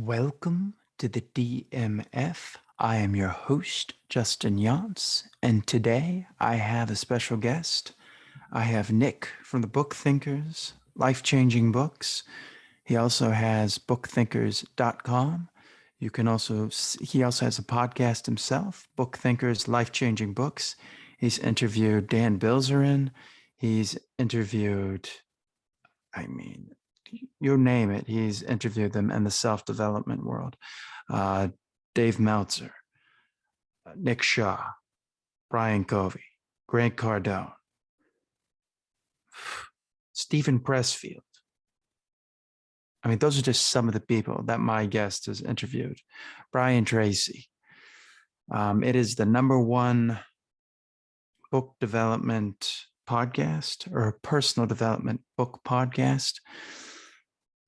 Welcome to the DMF. I am your host, Justin Yance, and today I have a special guest. I have Nick from the Book Thinkers, Life-Changing Books. He also has bookthinkers.com. He also has a podcast himself, Book Thinkers, Life-Changing Books. He's interviewed Dan Bilzerian. He's interviewed, you name it, he's interviewed them in the self-development world. Dave Meltzer, Nick Shaw, Brian Covey, Grant Cardone, Stephen Pressfield. Those are just some of the people that my guest has interviewed. Brian Tracy. It is the #1 book development podcast or personal development book podcast.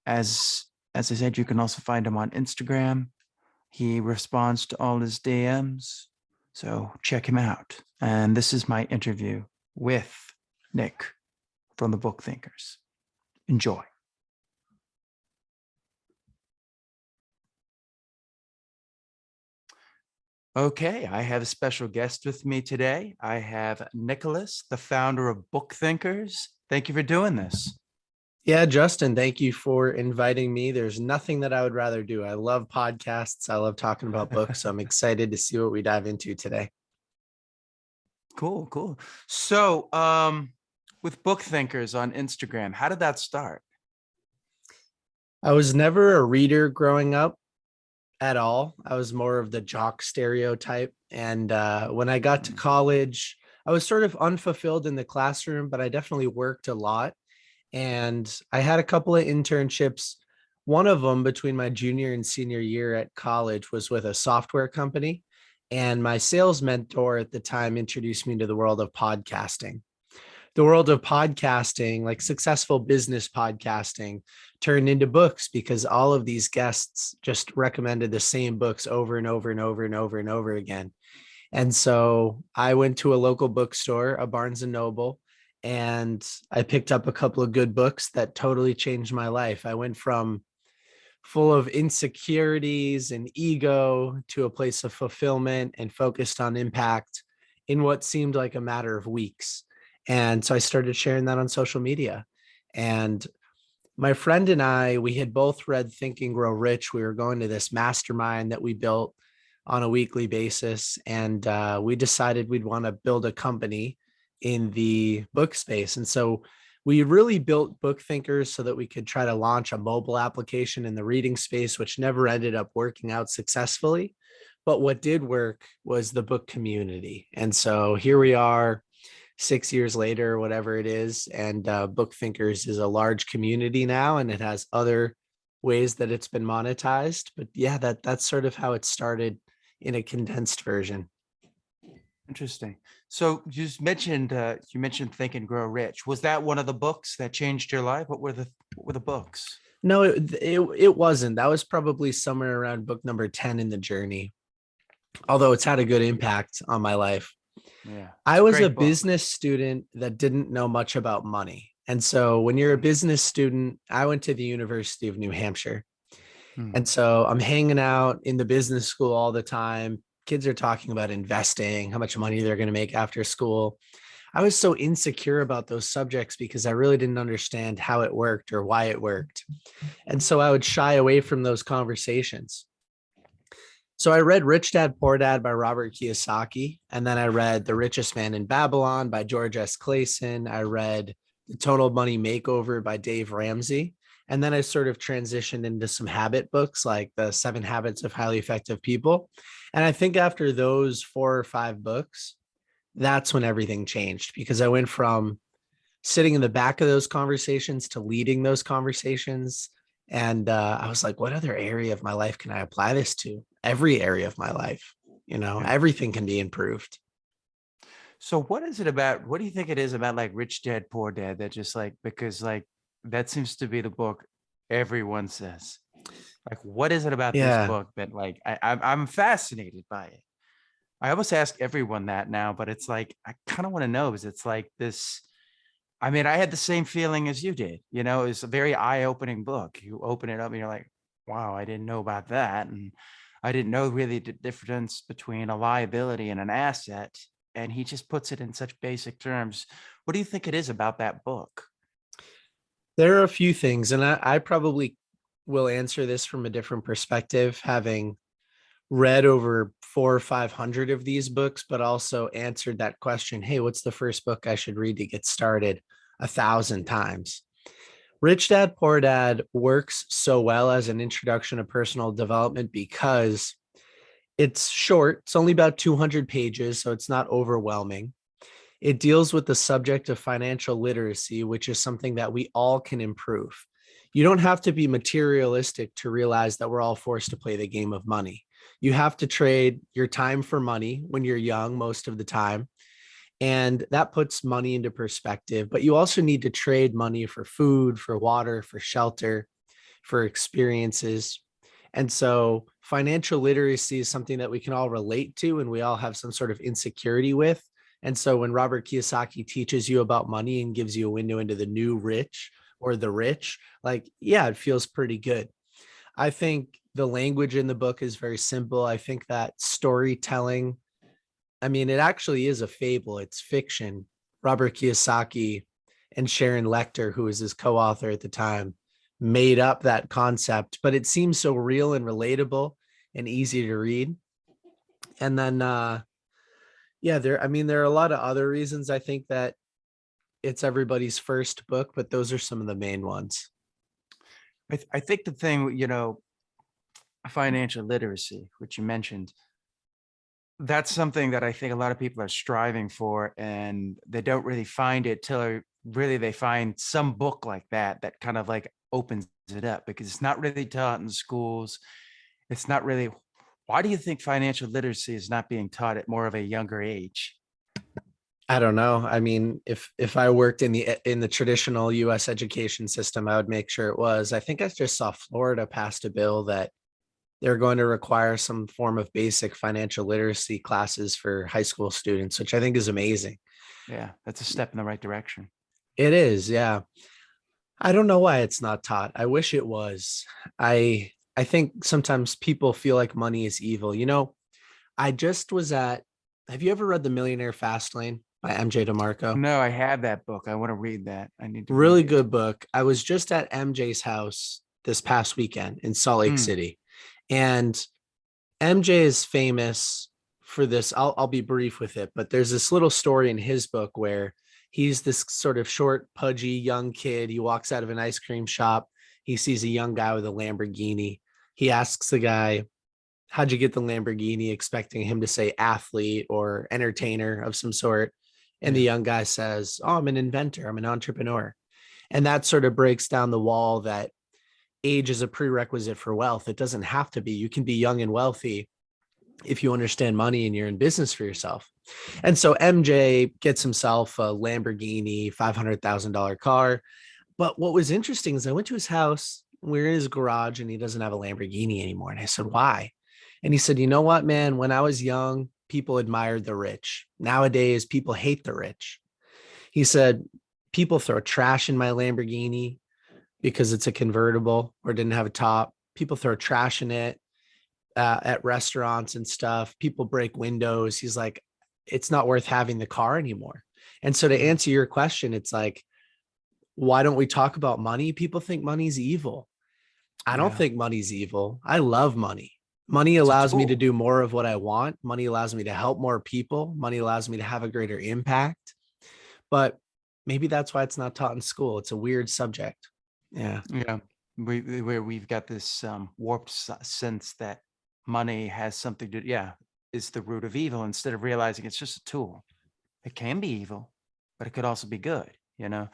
As I said, you can also find him on Instagram. He responds to all his DMs, so check him out. And this is my interview with Nick from the Book Thinkers. Enjoy. Okay, I have a special guest with me today. I have Nicholas, the founder of Book Thinkers. Thank you for doing this. Yeah, Justin, thank you for inviting me. There's nothing that I would rather do. I love podcasts. I love talking about books. So I'm excited to see what we dive into today. Cool. So with Book Thinkers on Instagram, how did that start? I was never a reader growing up at all. I was more of the jock stereotype. And when I got to college, I was sort of unfulfilled in the classroom, but I definitely worked a lot. And I had a couple of internships. One of them between my junior and senior year at college was with a software company. And my sales mentor at the time introduced me to the world of podcasting. The world of podcasting, like successful business podcasting, turned into books because all of these guests just recommended the same books over and over and over and over and over again. And so I went to a local bookstore, a Barnes and Noble, and I picked up a couple of good books that totally changed my life. I went from full of insecurities and ego to a place of fulfillment and focused on impact in what seemed like a matter of weeks. And so I started sharing that on social media. And my friend and I, we had both read Think and Grow Rich. We were going to this mastermind that we built on a weekly basis. And we decided we'd want to build a company in the book space. And so we really built Book Thinkers so that we could try to launch a mobile application in the reading space, which never ended up working out successfully. But what did work was the book community. And so here we are 6 years later, whatever it is. And Book Thinkers is a large community now, and it has other ways that it's been monetized. But yeah, that's sort of how it started in a condensed version. Interesting. So you just mentioned Think and Grow Rich. Was that one of the books that changed your life? What were the books? No, it wasn't. That was probably somewhere around book number 10 in the journey. Although it's had a good impact on my life. Yeah. I was a business student that didn't know much about money. And so when you're a business student, I went to the University of New Hampshire. And so I'm hanging out in the business school all the time. Kids are talking about investing, how much money they're going to make after school. I was so insecure about those subjects because I really didn't understand how it worked or why it worked. And so I would shy away from those conversations. So I read Rich Dad, Poor Dad by Robert Kiyosaki. And then I read The Richest Man in Babylon by George S. Clason. I read The Total Money Makeover by Dave Ramsey. And then I sort of transitioned into some habit books like The 7 Habits of Highly Effective People. And I think after those 4 or 5 books, that's when everything changed, because I went from sitting in the back of those conversations to leading those conversations. And I was like, what other area of my life can I apply this to? Every area of my life, everything can be improved. So what is it about? What do you think it is about like Rich Dad, Poor Dad that just because that seems to be the book everyone says? Like, what is it about this book that I'm fascinated by it? I almost ask everyone that now, but it's like, I kind of want to know, because it's like this. I had the same feeling as you did. It's a very eye-opening book. You open it up and you're like, wow, I didn't know about that. And I didn't know really the difference between a liability and an asset. And he just puts it in such basic terms. What do you think it is about that book? There are a few things, and I probably will answer this from a different perspective, having read over 400 or 500 of these books, but also answered that question, hey, what's the first book I should read to get started, 1,000 times. Rich Dad Poor Dad works so well as an introduction to personal development because it's short. It's only about 200 pages, so it's not overwhelming. It deals with the subject of financial literacy, which is something that we all can improve. You don't have to be materialistic to realize that we're all forced to play the game of money. You have to trade your time for money when you're young, most of the time. And that puts money into perspective. But you also need to trade money for food, for water, for shelter, for experiences. And so financial literacy is something that we can all relate to and we all have some sort of insecurity with. And so when Robert Kiyosaki teaches you about money and gives you a window into the new rich or the rich, like, yeah, it feels pretty good. I think the language in the book is very simple. I think that storytelling, I mean, it actually is a fable, it's fiction. Robert Kiyosaki and Sharon Lecter, who was his co-author at the time, made up that concept, but it seems so real and relatable and easy to read. And then yeah, there are a lot of other reasons I think that it's everybody's first book, but those are some of the main ones. I think the thing, financial literacy, which you mentioned, that's something that I think a lot of people are striving for, and they don't really find it till really they find some book like that that kind of like opens it up, because it's not really taught in schools. It's not really. Why do you think financial literacy is not being taught at more of a younger age? I don't know. I mean, if I worked in the traditional US education system, I would make sure it was. I think I just saw Florida passed a bill that they're going to require some form of basic financial literacy classes for high school students, which I think is amazing. Yeah, that's a step in the right direction. It is, yeah. I don't know why it's not taught. I wish it was. I think sometimes people feel like money is evil. I just was at have you ever read The Millionaire Fastlane by MJ DeMarco? No, I have that book. I want to read that. I need to read Really it. good book. I was just at MJ's house this past weekend in Salt Lake Mm, City. And MJ is famous for this. I'll be brief with it, but there's this little story in his book where he's this sort of short, pudgy young kid. He walks out of an ice cream shop. He sees a young guy with a Lamborghini. He asks the guy, how'd you get the Lamborghini? Expecting him to say athlete or entertainer of some sort. And the yeah, young guy says, oh, I'm an inventor, I'm an entrepreneur. And that sort of breaks down the wall that age is a prerequisite for wealth. It doesn't have to be. You can be young and wealthy if you understand money and you're in business for yourself. And so MJ gets himself a Lamborghini, $500,000 car. But what was interesting is I went to his house, we're in his garage, and he doesn't have a Lamborghini anymore. And I said, why? And he said, you know what, man? When I was young, people admired the rich. Nowadays, people hate the rich. He said, people throw trash in my Lamborghini because it's a convertible or didn't have a top. People throw trash in it at restaurants and stuff. People break windows. He's like, it's not worth having the car anymore. And so to mm, answer your question, it's like, why don't we talk about money? People think money's evil. I don't yeah. think money's evil. I love money. Money It's a allows me to tool. do more of what I want. Money allows me to help more people. Money allows me to have a greater impact. But maybe that's why it's not taught in school. It's a weird subject. Yeah. Yeah, where we've got this warped sense that money has something to, yeah, is the root of evil, instead of realizing it's just a tool. It can be evil, but it could also be good, you know.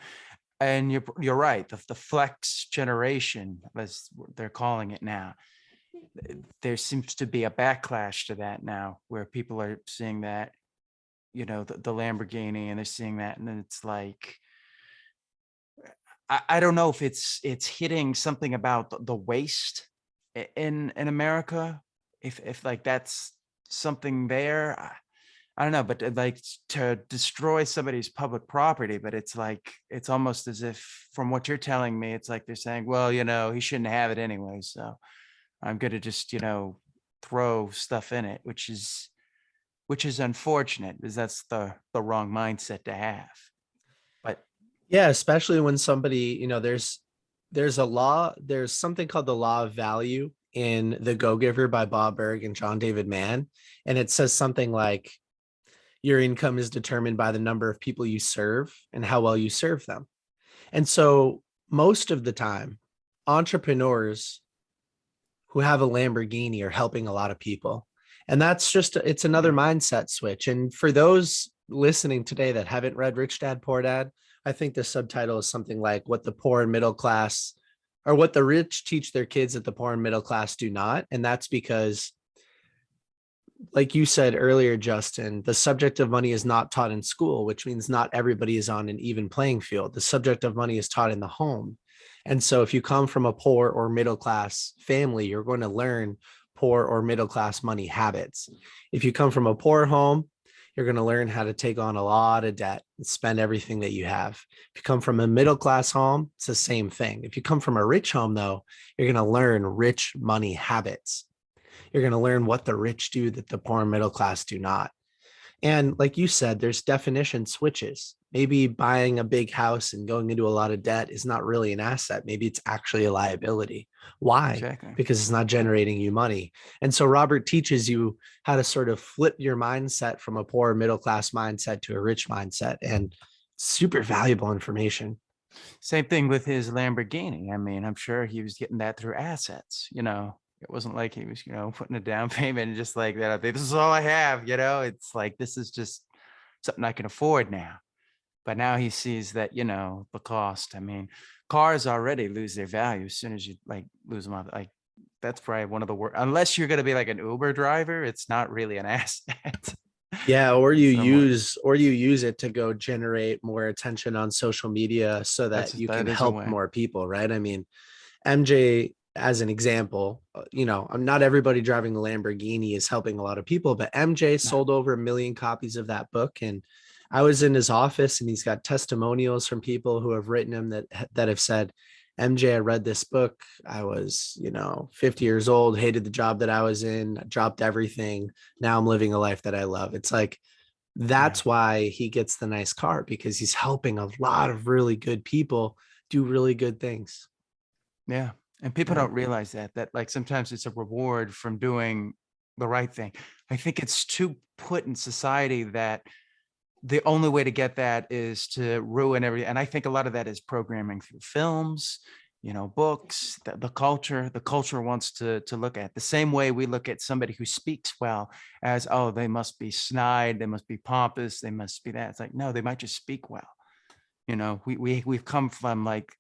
And you're right. The flex generation, as they're calling it now, there seems to be a backlash to that now, where people are seeing that, the Lamborghini, and they're seeing that, and then it's like, I don't know if it's hitting something about the waste in America. If like that's something there, I don't know, but like to destroy somebody's public property, but it's like it's almost as if, from what you're telling me, it's like they're saying, well, he shouldn't have it anyway. So I'm going to just, throw stuff in it, which is unfortunate because that's the wrong mindset to have. But Yeah, especially when somebody, there's a law, there's something called the law of value in The Go-Giver by Bob Berg and John David Mann. And it says something like your income is determined by the number of people you serve and how well you serve them. And so most of the time, entrepreneurs who have a Lamborghini are helping a lot of people. And that's just, it's another yeah, mindset switch. And for those listening today that haven't read Rich Dad, Poor Dad, I think the subtitle is something like what the poor and middle class, or what the rich teach their kids that the poor and middle class do not. And that's because, like you said earlier, Justin, the subject of money is not taught in school, which means not everybody is on an even playing field. The subject of money is taught in the home. And so if you come from a poor or middle class family, you're going to learn poor or middle class money habits. If you come from a poor home, you're going to learn how to take on a lot of debt and spend everything that you have. If you come from a middle class home, it's the same thing. If you come from a rich home, though, you're going to learn rich money habits. You're going to learn what the rich do that the poor and middle class do not. And like you said, there's definition switches. Maybe buying a big house and going into a lot of debt is not really an asset. Maybe it's actually a liability. Why? exactly. Because it's not generating you money. And so Robert teaches you how to sort of flip your mindset from a poor middle class mindset to a rich mindset, and super valuable information. Same thing with his Lamborghini. I mean, I'm sure he was getting that through assets. It wasn't like he was, putting a down payment and just like that. This is all I have. It's like this is just something I can afford now. But now he sees that, the cost. I mean, cars already lose their value as soon as you like lose them off. Like that's probably one of the worst. Unless you're going to be like an Uber driver, it's not really an asset. Yeah, or In some ways, you use it to go generate more attention on social media so that you can that is a help way. more people, right? I mean, MJ, as an example, I'm not everybody driving the Lamborghini is helping a lot of people, but MJ No, sold over 1 million copies of that book. And I was in his office and he's got testimonials from people who have written him that have said, MJ, I read this book. I was, 50 years old, hated the job that I was in, dropped everything. Now I'm living a life that I love. It's like, yeah, that's why he gets the nice car, because he's helping a lot of really good people do really good things. yeah. And people Yeah. don't realize that like sometimes it's a reward from doing the right thing. I think it's too put in society that the only way to get that is to ruin everything. And I think a lot of that is programming through films, books, the culture. The culture wants to look at the same way we look at somebody who speaks well as, oh, they must be snide, they must be pompous, they must be that. It's like, no, they might just speak well. We've come from like,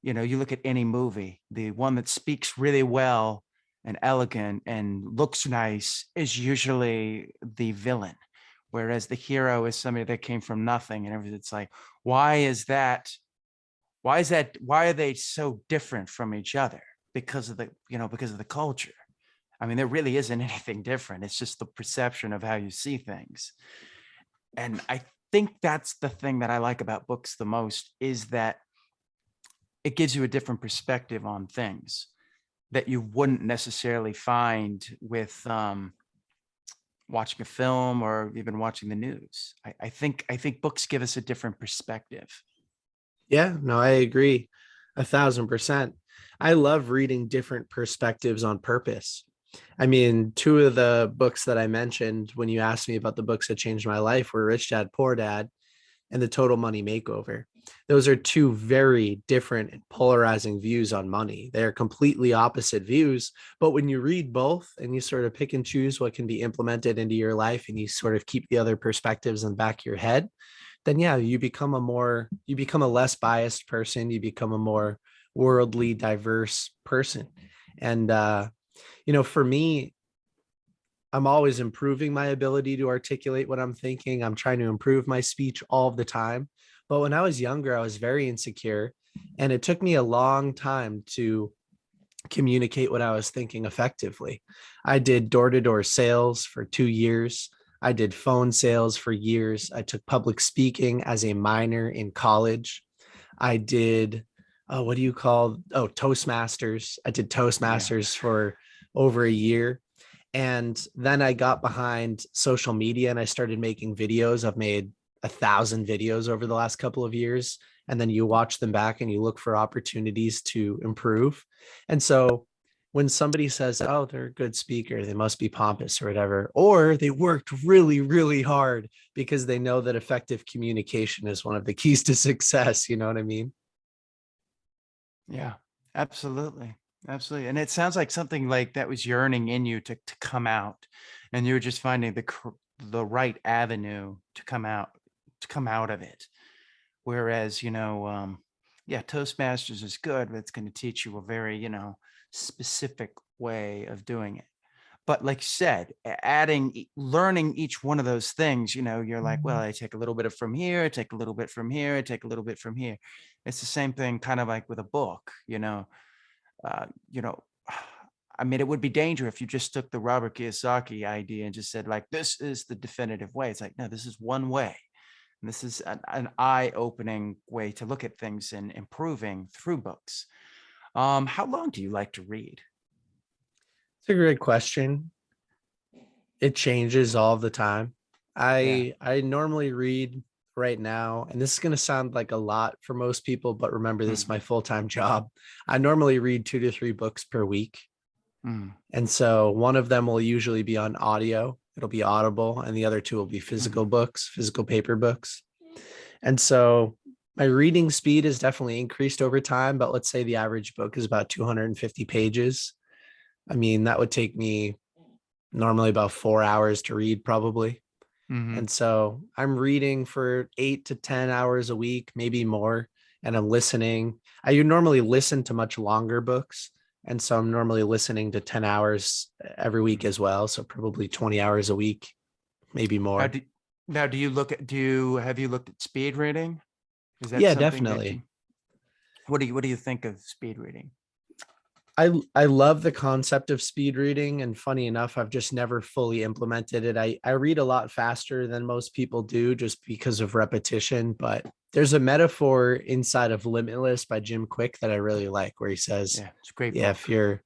you look at any movie, the one that speaks really well and elegant and looks nice is usually the villain, whereas the hero is somebody that came from nothing and everything. It's like, why is that? Why is that? Why are they so different from each other? Because of the culture. I mean, there really isn't anything different. It's just the perception of how you see things. And I think that's the thing that I like about books the most is that it gives you a different perspective on things that you wouldn't necessarily find with watching a film or even watching the news. I think books give us a different perspective. Yeah, no, I agree 1,000%. I love reading different perspectives on purpose. I mean, two of the books that I mentioned when you asked me about the books that changed my life were Rich Dad, Poor Dad and The Total Money Makeover. Those are two very different and polarizing views on money. They are completely opposite views. But when you read both and you sort of pick and choose what can be implemented into your life and you sort of keep the other perspectives in the back of your head, then yeah, you become a less biased person. You become a more worldly, diverse person. And, for me, I'm always improving my ability to articulate what I'm thinking. I'm trying to improve my speech all the time. But when I was younger, I was very insecure. And it took me a long time to communicate what I was thinking effectively. I did door to door sales for 2 years. I did phone sales for years. I took public speaking as a minor in college. I did oh, what do you call, oh, Toastmasters. I did Yeah. Toastmasters for over a year. And then I got behind social media and I started making videos. I've made 1,000 videos over the last couple of years. And then you watch them back and you look for opportunities to improve. And so when somebody says, oh, they're a good speaker, they must be pompous or whatever, or they worked really, really hard because they know that effective communication is one of the keys to success. You know what I mean? Yeah, absolutely. Absolutely. And it sounds like something like that was yearning in you to come out, and you were just finding the right avenue to come out of it. Whereas, yeah, Toastmasters is good, but it's going to teach you a very, specific way of doing it. But like you said, learning each one of those things, you're like, well, I take a little bit of from here, I take a little bit from here, I take a little bit from here. It's the same thing kind of like with a book, uh, you know, I mean, it would be dangerous if you just took the Robert Kiyosaki idea and just said like, this is the definitive way. It's like, no, this is one way. And this is an eye-opening way to look at things and improving through books. How long do you like to read? It's a great question. It changes all the time. Yeah. I normally read right now, and this is going to sound like a lot for most people, but remember, this is Mm, my full-time job. I normally read 2 to 3 books per week. mm, And so one of them will usually be on audio, it'll be Audible, and the other two will be physical mm, books, physical paper books. And so my reading speed has definitely increased over time, but let's say the average book is about 250 pages. I mean, that would take me normally about 4 hours to read, probably. mm, And so I'm reading for 8 to 10 hours a week, maybe more. And I'm listening. I normally listen to much longer books. And so I'm normally listening to 10 hours every week mm. as well. So probably 20 hours a week, maybe Now, more. do you have you looked at speed reading? Is that Yeah, something that definitely. what do you think of speed reading? I love the concept of speed reading, and funny enough, I've just never fully implemented it. I read a lot faster than most people do just because of repetition, but there's a metaphor inside of Limitless by Jim Quick that I really like, where he says, Yeah, it's a great yeah, book.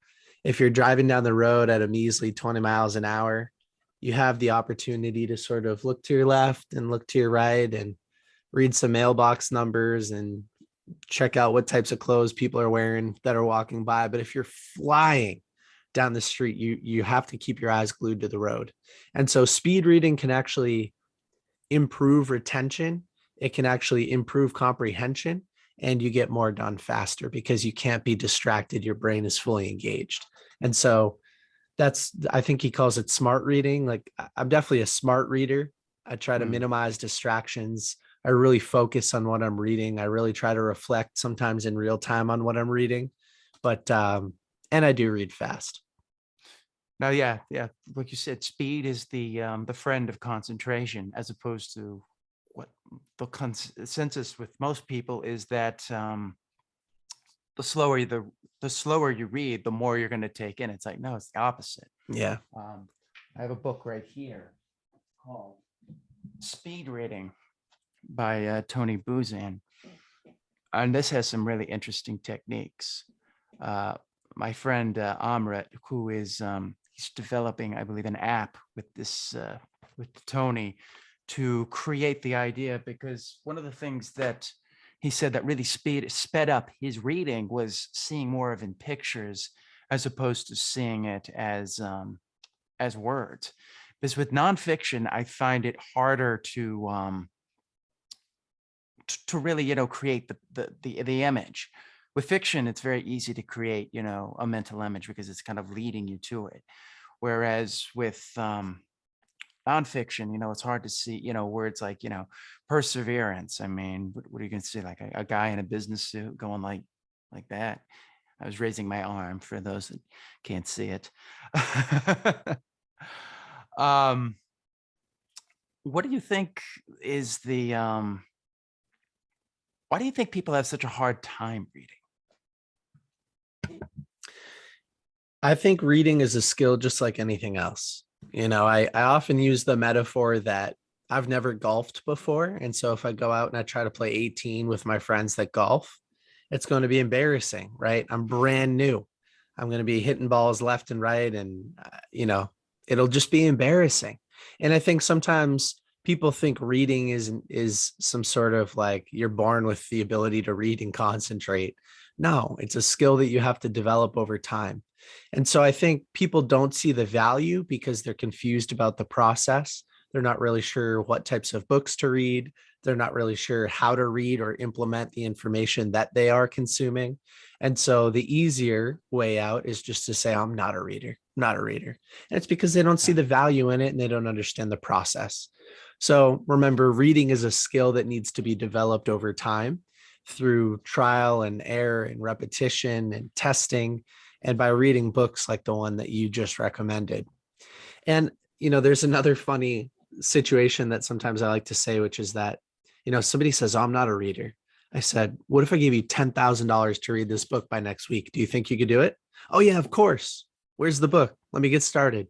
if you're driving down the road at a measly 20 miles an hour, you have the opportunity to sort of look to your left and look to your right and read some mailbox numbers and check out what types of clothes people are wearing that are walking by. But if you're flying down the street, you have to keep your eyes glued to the road. And so speed reading can actually improve retention. It can actually improve comprehension, and you get more done faster because you can't be distracted. Your brain is fully engaged. And so I think he calls it smart reading. Like, I'm definitely a smart reader. I try to Mm. minimize distractions. I really focus on what I'm reading. I really try to reflect sometimes in real time on what I'm reading. But and I do read fast. Now, yeah, yeah, like you said, speed is the friend of concentration, as opposed to what the consensus with most people is that the slower you the slower you read, the more you're going to take in. It's like, no, it's the opposite. Yeah. Um, I have a book right here called Speed Reading by Tony Buzan, and this has some really interesting techniques. Uh, my friend Amrit, who is he's developing, I believe, an app with this with Tony to create the idea, because one of the things that he said that really sped up his reading was seeing more of in pictures as opposed to seeing it as words. Because with nonfiction, I find it harder to really, create the image. With fiction, it's very easy to create, a mental image because it's kind of leading you to it. Whereas with nonfiction, it's hard to see, words like, perseverance. I mean, what are you going to see? Like a guy in a business suit going like that. I was raising my arm for those that can't see it. um, what do you think is why do you think people have such a hard time reading? I think reading is a skill just like anything else. I often use the metaphor that I've never golfed before. And so if I go out and I try to play 18 with my friends that golf, it's going to be embarrassing, right? I'm brand new. I'm going to be hitting balls left and right. And, it'll just be embarrassing. And I think sometimes people think reading is some sort of like you're born with the ability to read and concentrate. No, it's a skill that you have to develop over time. And so I think people don't see the value because they're confused about the process. They're not really sure what types of books to read. They're not really sure how to read or implement the information that they are consuming. And so the easier way out is just to say, I'm not a reader, not a reader. And it's because they don't see the value in it and they don't understand the process. So remember, reading is a skill that needs to be developed over time through trial and error and repetition and testing, and by reading books like the one that you just recommended. And, there's another funny situation that sometimes I like to say, which is that, somebody says, oh, I'm not a reader. I said, what if I gave you $10,000 to read this book by next week? Do you think you could do it? Oh, yeah, of course. Where's the book? Let me get started.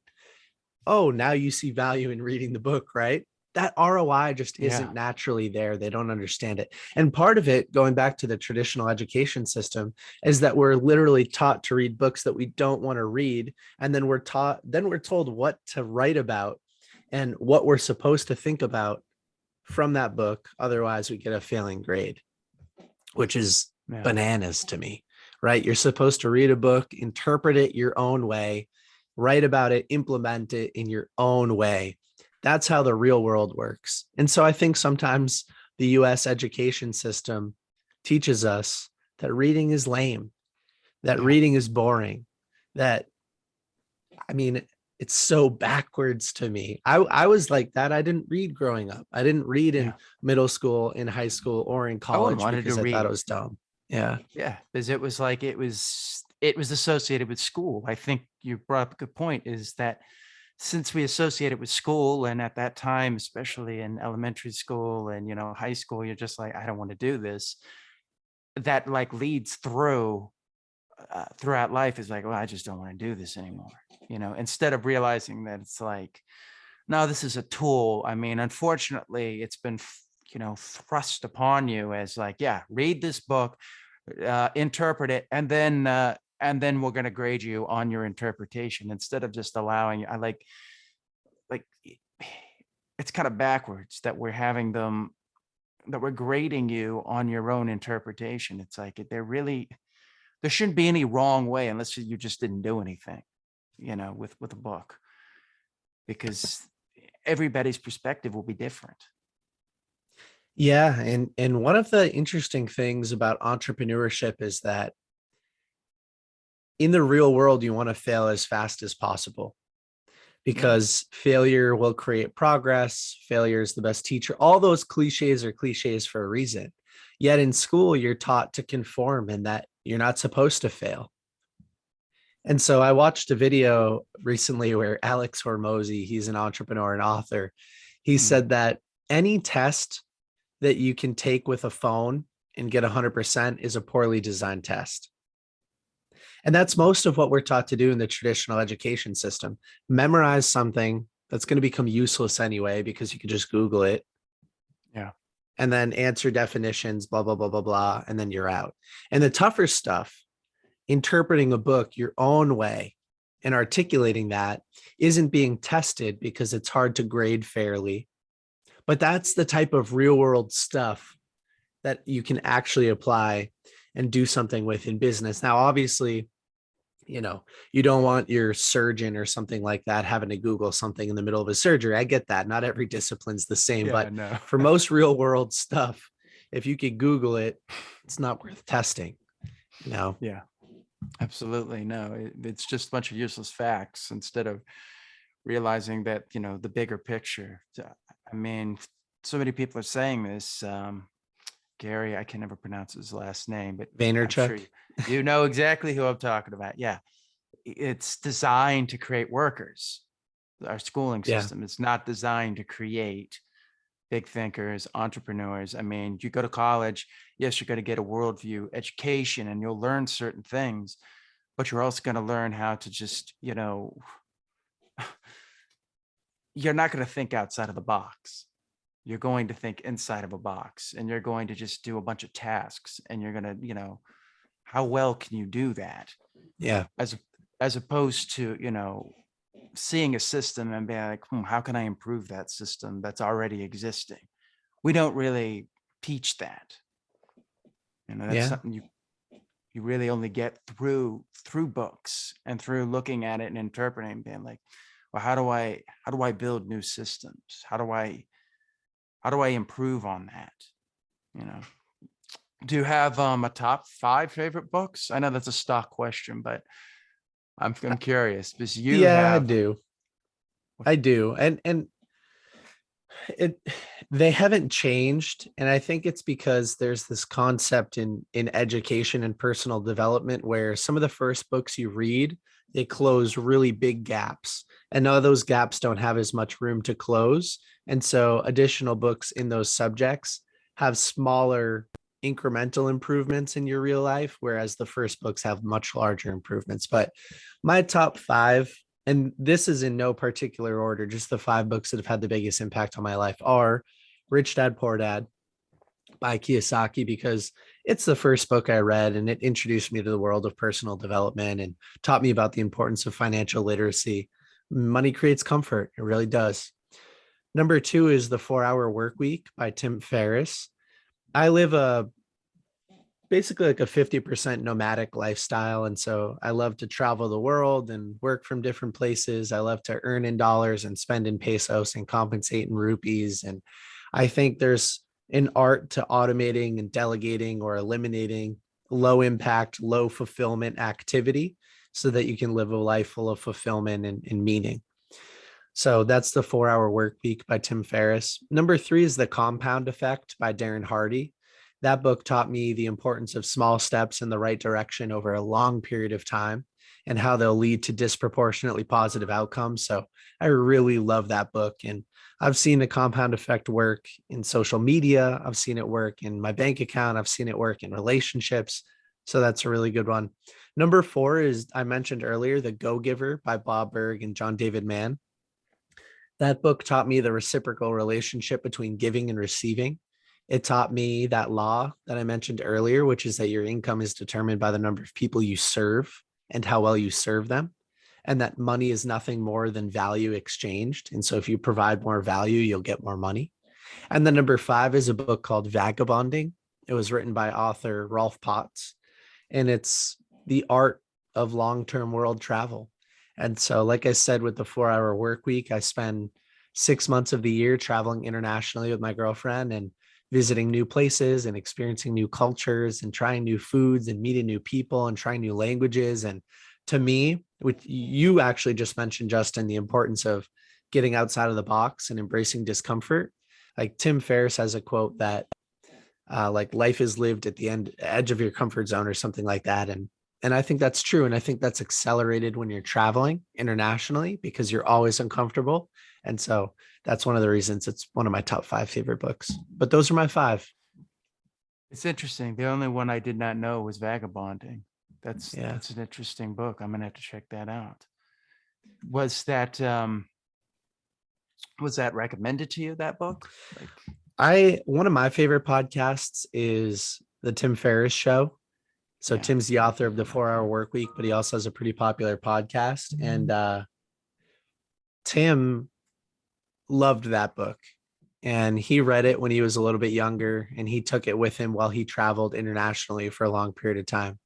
Oh, now you see value in reading the book, right? That ROI just isn't naturally there. They don't understand it. And part of it, going back to the traditional education system, is that we're literally taught to read books that we don't want to read. And then we're told what to write about and what we're supposed to think about from that book. Otherwise, we get a failing grade, which is bananas to me, right? You're supposed to read a book, interpret it your own way, write about it, implement it in your own way. That's how the real world works. And so I think sometimes the US education system teaches us that reading is lame, that reading is boring, that, it's so backwards to me. I was like that. I didn't read growing up. I didn't read in middle school, in high school, or in college because I thought it was dumb. Yeah. Yeah. Because it was like, it was associated with school. I think you brought up a good point, is that since we associate it with school, and at that time, especially in elementary school and, high school, you're just like, I don't want to do this. That like leads throughout life, is like, well, I just don't want to do this anymore. Instead of realizing that it's like, no, this is a tool. Unfortunately, it's been, thrust upon you as like, yeah, read this book, interpret it, and then we're going to grade you on your interpretation, instead of just allowing. I like it's kind of backwards that we're having them, that we're grading you on your own interpretation. It's like there shouldn't be any wrong way, unless you just didn't do anything, with a book, because everybody's perspective will be different. Yeah. And one of the interesting things about entrepreneurship is that in the real world, you want to fail as fast as possible, because failure will create progress. Failure is the best teacher. All those cliches are cliches for a reason. Yet in school, you're taught to conform and that you're not supposed to fail. And so I watched a video recently where Alex Hormozy, he's an entrepreneur and author, he said that any test that you can take with a phone and get 100% is a poorly designed test. And that's most of what we're taught to do in the traditional education system. Memorize something that's going to become useless anyway, because you can just Google it. Yeah. And then answer definitions, blah, blah, blah, blah, blah. And then you're out. And the tougher stuff, interpreting a book your own way and articulating that, isn't being tested because it's hard to grade fairly. But that's the type of real world stuff that you can actually apply and do something with in business. Now, obviously, you don't want your surgeon or something like that having to Google something in the middle of a surgery. I get that. Not every discipline's the same, but for most real world stuff, if you could Google it, it's not worth testing. Yeah, absolutely. No, it's just a bunch of useless facts, instead of realizing that, the bigger picture. So many people are saying this. Gary, I can never pronounce his last name, but Vaynerchuk. I'm sure you know exactly who I'm talking about. Yeah. It's designed to create workers. Our schooling system is not designed to create big thinkers, entrepreneurs. You go to college, yes, you're going to get a worldview education and you'll learn certain things, but you're also going to learn how to just, you're not going to think outside of the box. you're going to think inside of a box, and you're going to just do a bunch of tasks, and you're going to, how well can you do that? Yeah. As opposed to, seeing a system and being like, how can I improve that system that's already existing? We don't really teach that. That's Yeah. something you really only get through books and through looking at it and interpreting, being like, well, how do I build new systems? How do I improve on that? Do you have a top 5 favorite books? I know that's a stock question, but I'm curious because you Yeah, I have. do. I do. And it they haven't changed, and I think it's because there's this concept in education and personal development where some of the first books you read, they close really big gaps, and now those gaps don't have as much room to close, and so additional books in those subjects have smaller incremental improvements in your real life, whereas the first books have much larger improvements. But my top 5, and this is in no particular order, just the 5 books that have had the biggest impact on my life, are Rich Dad Poor Dad by Kiyosaki, because it's the first book I read and it introduced me to the world of personal development and taught me about the importance of financial literacy. Money creates comfort. It really does. Number 2 is The 4-Hour Work Week by Tim Ferriss. I live basically like a 50% nomadic lifestyle. And so I love to travel the world and work from different places. I love to earn in dollars and spend in pesos and compensate in rupees. And I think there's an art to automating and delegating or eliminating low impact, low fulfillment activity so that you can live a life full of fulfillment and meaning. So that's The 4-Hour Work Week by Tim Ferriss. Number 3 is The Compound Effect by Darren Hardy. That book taught me the importance of small steps in the right direction over a long period of time and how they'll lead to disproportionately positive outcomes. So I really love that book. And I've seen the compound effect work in social media. I've seen it work in my bank account. I've seen it work in relationships. So that's a really good one. Number 4 is, I mentioned earlier, The Go-Giver by Bob Burg and John David Mann. That book taught me the reciprocal relationship between giving and receiving. It taught me that law that I mentioned earlier, which is that your income is determined by the number of people you serve and how well you serve them, and that money is nothing more than value exchanged. And so if you provide more value, you'll get more money. And then number 5 is a book called Vagabonding. It was written by author Rolf Potts, and it's the art of long-term world travel. And so, like I said, with the 4-Hour Work Week, I spend 6 months of the year traveling internationally with my girlfriend and visiting new places and experiencing new cultures and trying new foods and meeting new people and trying new languages. And to me, which you actually just mentioned, Justin, the importance of getting outside of the box and embracing discomfort. Like Tim Ferriss has a quote that like life is lived at the edge of your comfort zone or something like that. And I think that's true. And I think that's accelerated when you're traveling internationally because you're always uncomfortable. And so that's one of the reasons it's one of my top 5 favorite books. But those are my 5. It's interesting. The only one I did not know was Vagabonding. Yeah. That's an interesting book. I'm gonna have to check that out. Was that recommended to you, that book? One of my favorite podcasts is the Tim Ferriss Show. So Yeah. Tim's the author of the 4-Hour Work Week, but he also has a pretty popular podcast. And Tim loved that book. And he read it when he was a little bit younger, and he took it with him while he traveled internationally for a long period of time.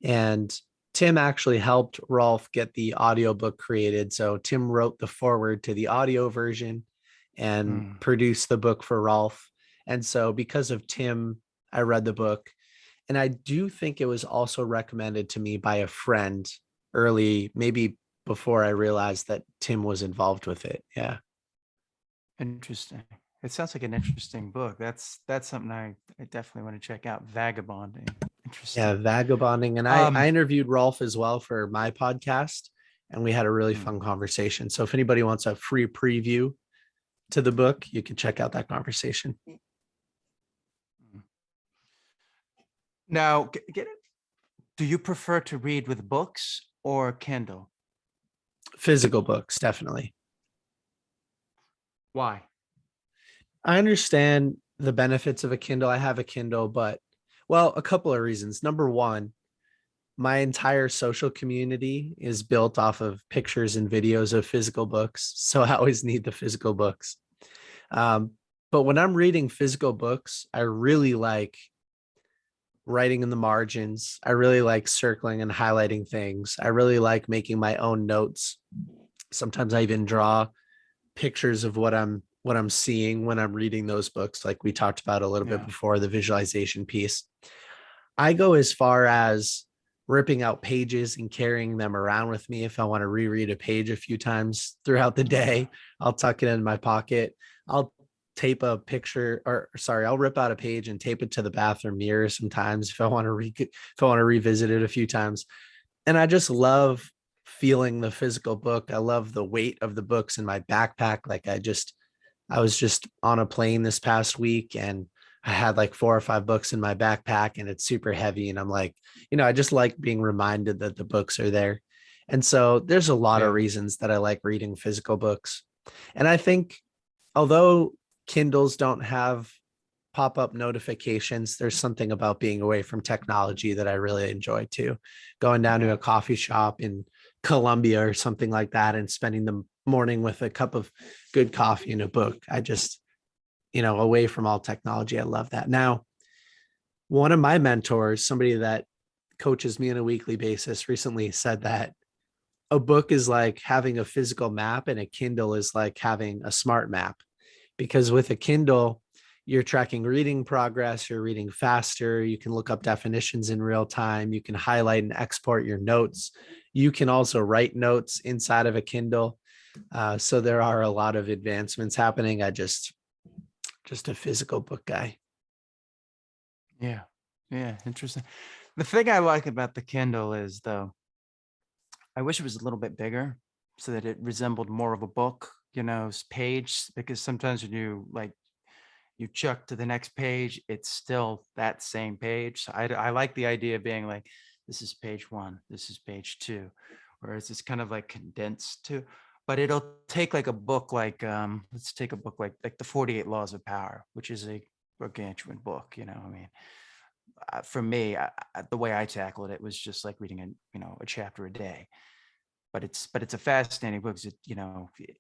And Tim actually helped Rolf get the audiobook created. So Tim wrote the foreword to the audio version and produced the book for Rolf. And so because of Tim, I read the book. And I do think it was also recommended to me by a friend early, maybe before I realized that Tim was involved with it. Yeah. Interesting. It sounds like an interesting book. That's something I definitely want to check out. Vagabonding. Interesting. Yeah, Vagabonding. And I interviewed Rolf as well for my podcast, and we had a really fun conversation. So if anybody wants a free preview to the book, you can check out that conversation. Now, do you prefer to read with books or Kindle? Physical books, definitely. Why? I understand the benefits of a Kindle. I have a Kindle, but well, a couple of reasons. Number one, my entire social community is built off of pictures and videos of physical books. So I always need the physical books. Um, but when I'm reading physical books, I really like writing in the margins. I really like circling and highlighting things. I really like making my own notes. Sometimes I even draw pictures of what I'm seeing when I'm reading those books, like we talked about a little bit Yeah. before, the visualization piece. I go as far as ripping out pages and carrying them around with me. If I want to reread a page a few times throughout the day, I'll tuck it in my pocket. I'll tape a picture, or sorry, I'll rip out a page and tape it to the bathroom mirror sometimes if I want to revisit it a few times. And I just love feeling the physical book. I love the weight of the books in my backpack. I was just on a plane this past week and I had like 4 or 5 books in my backpack and it's super heavy. And I'm like, I just like being reminded that the books are there. And so there's a lot of Yeah. reasons that I like reading physical books. And I think although Kindles don't have pop-up notifications, there's something about being away from technology that I really enjoy too. Going down to Yeah. a coffee shop in Colombia or something like that and spending the morning with a cup of good coffee and a book. I just, away from all technology. I love that. Now, one of my mentors, somebody that coaches me on a weekly basis, recently said that a book is like having a physical map and a Kindle is like having a smart map. Because with a Kindle, you're tracking reading progress, you're reading faster, you can look up definitions in real time, you can highlight and export your notes. You can also write notes inside of a Kindle. So there are a lot of advancements happening. I just a physical book guy. Yeah. Yeah. Interesting. The thing I like about the Kindle is, though, I wish it was a little bit bigger so that it resembled more of a book, page, because sometimes when you chuck to the next page, it's still that same page. So I like the idea of being like, this is page one, this is page two, whereas it's kind of like condensed too. But it'll take like a book like let's take a book like the 48 Laws of Power, which is a gargantuan book. I mean, for me, the way I tackled it was just like reading a chapter a day. But it's a fascinating book because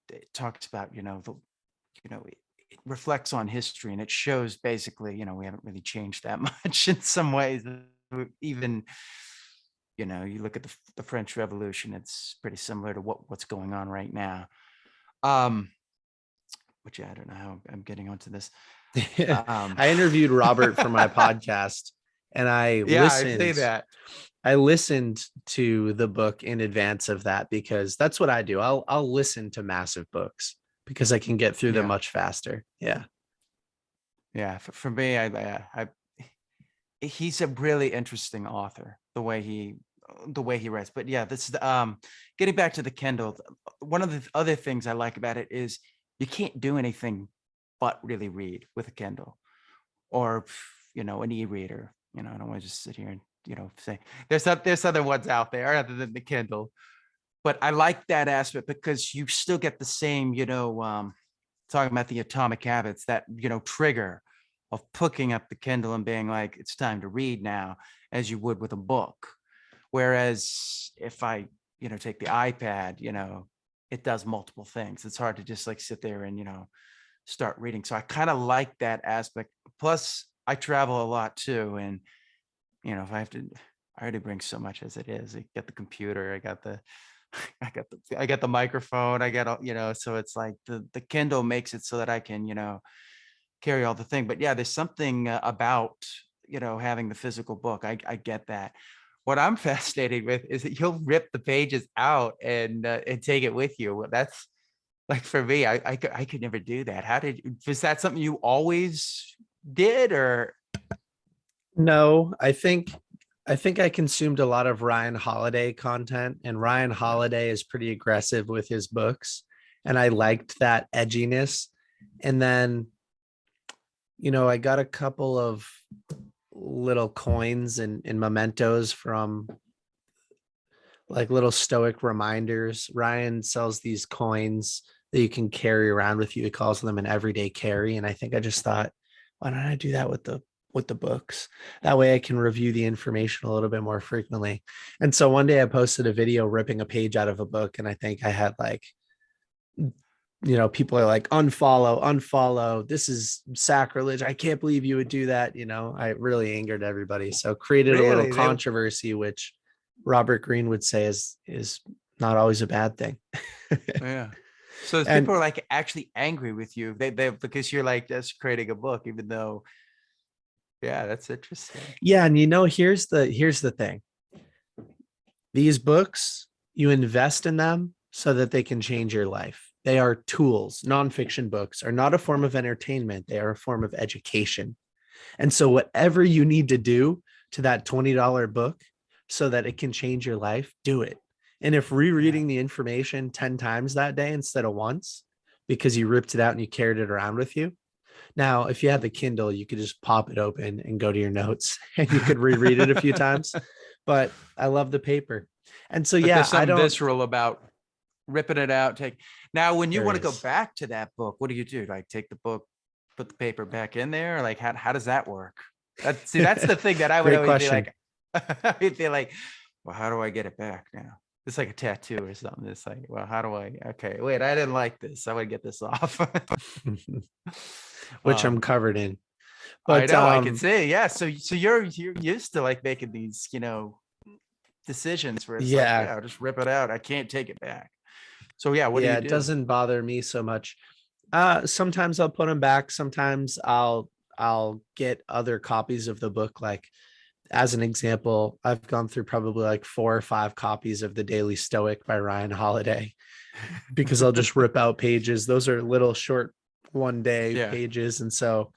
it talks about it reflects on history and it shows basically we haven't really changed that much in some ways. Even you look at the French Revolution, it's pretty similar to what's going on right now. um which I don't know how I'm getting onto this. um I interviewed Robert for my podcast and yeah, I say that. I listened to the book in advance of that because that's what I do. I'll listen to massive books because I can get through them Yeah, much faster. Yeah. yeah, for me, I he's a really interesting author, the way he writes. But yeah, this is getting back to the Kindle. One of the other things I like about it is you can't do anything but really read with a Kindle or an e-reader. I don't want to just sit here and say there's other ones out there other than the Kindle. But I like that aspect because you still get the same, talking about the atomic habits, that trigger of picking up the Kindle and being like, it's time to read now, as you would with a book. Whereas if I take the iPad, it does multiple things. It's hard to just like sit there and start reading. So I kind of like that aspect. Plus I travel a lot too, and if I have to, I already bring so much as it is. I got the computer, I got the I got the microphone, I got all, so it's like the Kindle makes it so that I can, carry all the thing. But yeah, there's something about, having the physical book. I get that. What I'm fascinated with is that you'll rip the pages out and take it with you. Well, that's like for me, I could never do that. Was that something you always did, or? No, I think I consumed a lot of Ryan Holiday content, and Ryan Yeah. Holiday is pretty aggressive with his books, and I liked that edginess. And then, I got a couple of little coins and mementos from like little stoic reminders. Ryan sells these coins that you can carry around with you. He calls them an everyday carry. And I think I just thought, why don't I do that with the books? That way I can review the information a little bit more frequently. And so one day I posted a video ripping a page out of a book, and I think I had like, people are like, unfollow, this is sacrilege, I can't believe you would do that. I really angered everybody, so created a little Really? controversy, which Robert Greene would say is not always a bad thing. Yeah. So those And people are like actually angry with you. They because you're like just creating a book, even though, yeah, that's interesting. yeah, and here's the thing. These books, you invest in them so that they can change your life. They are tools. Nonfiction books are not a form of entertainment. They are a form of education. And so whatever you need to do to that $20 book so that it can change your life, do it. And if rereading the information 10 times that day instead of once, because you ripped it out and you carried it around with you. Now, if you had the Kindle, you could just pop it open and go to your notes and you could reread it a few times. But I love the paper. And so, But yeah, there's I something don't. visceral about ripping it out. Now, when you There want to go is. back to that book, what do? Like take the book, put the paper back in there? Like how does that work? That's the thing that I would Great always be question. like, I would be like, well, how do I get it back now? It's like a tattoo or something. It's like, well, how do I? Okay, wait, I didn't like this. I would get this off. Which I'm Um, covered in. I But know, I can see. Yeah. So you're used to like making these, decisions where it's like, yeah, yeah, I'll just rip it out. I can't take it back. So yeah, what do yeah, you it do? doesn't bother me so much. Sometimes I'll put them back. Sometimes I'll get other copies of the book. Like, as an example, I've gone through probably like 4 or 5 copies of The Daily Stoic by Ryan Holiday, because I'll just rip out pages. Those are little short 1 day Yeah. pages. And so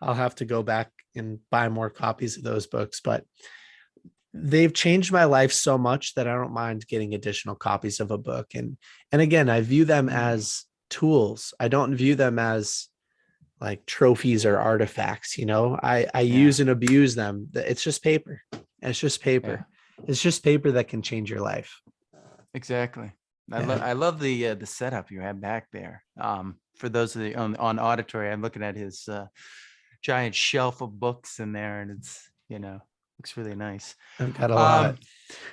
I'll have to go back and buy more copies of those books. But they've changed my life so much that I don't mind getting additional copies of a book. And again, I view them as tools. I don't view them as like trophies or artifacts. I Yeah. use and abuse them. It's just paper. It's just Yeah. paper. It's just paper that can change your life. Exactly. Yeah. I love the setup you have back there. For those of the on auditory, I'm looking at his giant shelf of books in there, and it's looks really nice. I've got a lot.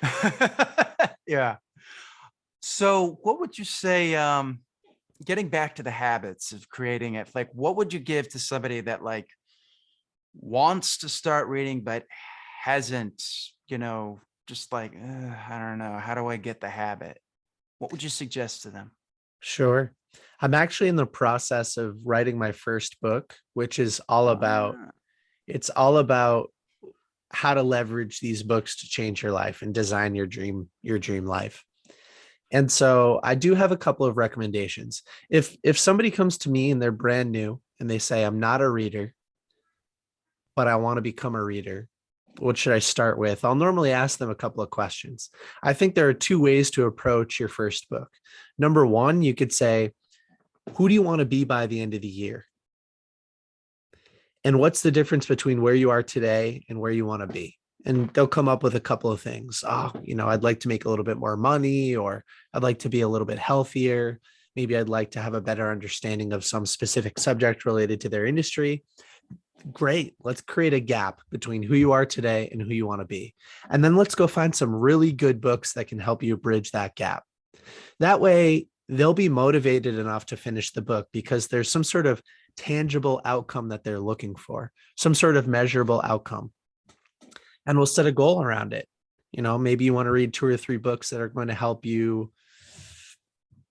Um, yeah. So, what would you say? Getting back to the habits of creating it, like, what would you give to somebody that like wants to start reading but hasn't? Just like I don't know. How do I get the habit? What would you suggest to them? Sure. I'm actually in the process of writing my first book, which is all about Ah, it's all about how to leverage these books to change your life and design your dream life. And so I do have a couple of recommendations. If somebody comes to me and they're brand new and they say, I'm not a reader, but I want to become a reader, what should I start with? I'll normally ask them a couple of questions. I think there are 2 ways to approach your first book. Number one, you could say, who do you want to be by the end of the year? And what's the difference between where you are today and where you want to be? And they'll come up with a couple of things. I'd like to make a little bit more money, or I'd like to be a little bit healthier. Maybe I'd like to have a better understanding of some specific subject related to their industry. Great. Let's create a gap between who you are today and who you want to be. And then let's go find some really good books that can help you bridge that gap. That way, they'll be motivated enough to finish the book because there's some sort of tangible outcome that they're looking for, some sort of measurable outcome. And we'll set a goal around it. Maybe you want to read 2 or 3 books that are going to help you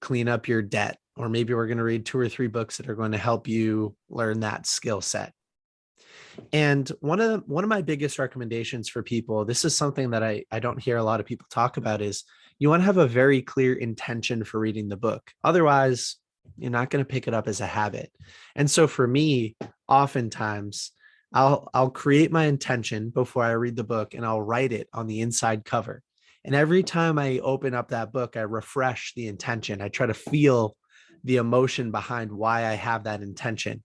clean up your debt, or maybe we're going to read 2 or 3 books that are going to help you learn that skill set. And one of my biggest recommendations for people, this is something that I don't hear a lot of people talk about, is you want to have a very clear intention for reading the book. Otherwise, you're not going to pick it up as a habit. And so for me, oftentimes I'll create my intention before I read the book, and I'll write it on the inside cover. And every time I open up that book, I refresh the intention. I try to feel the emotion behind why I have that intention.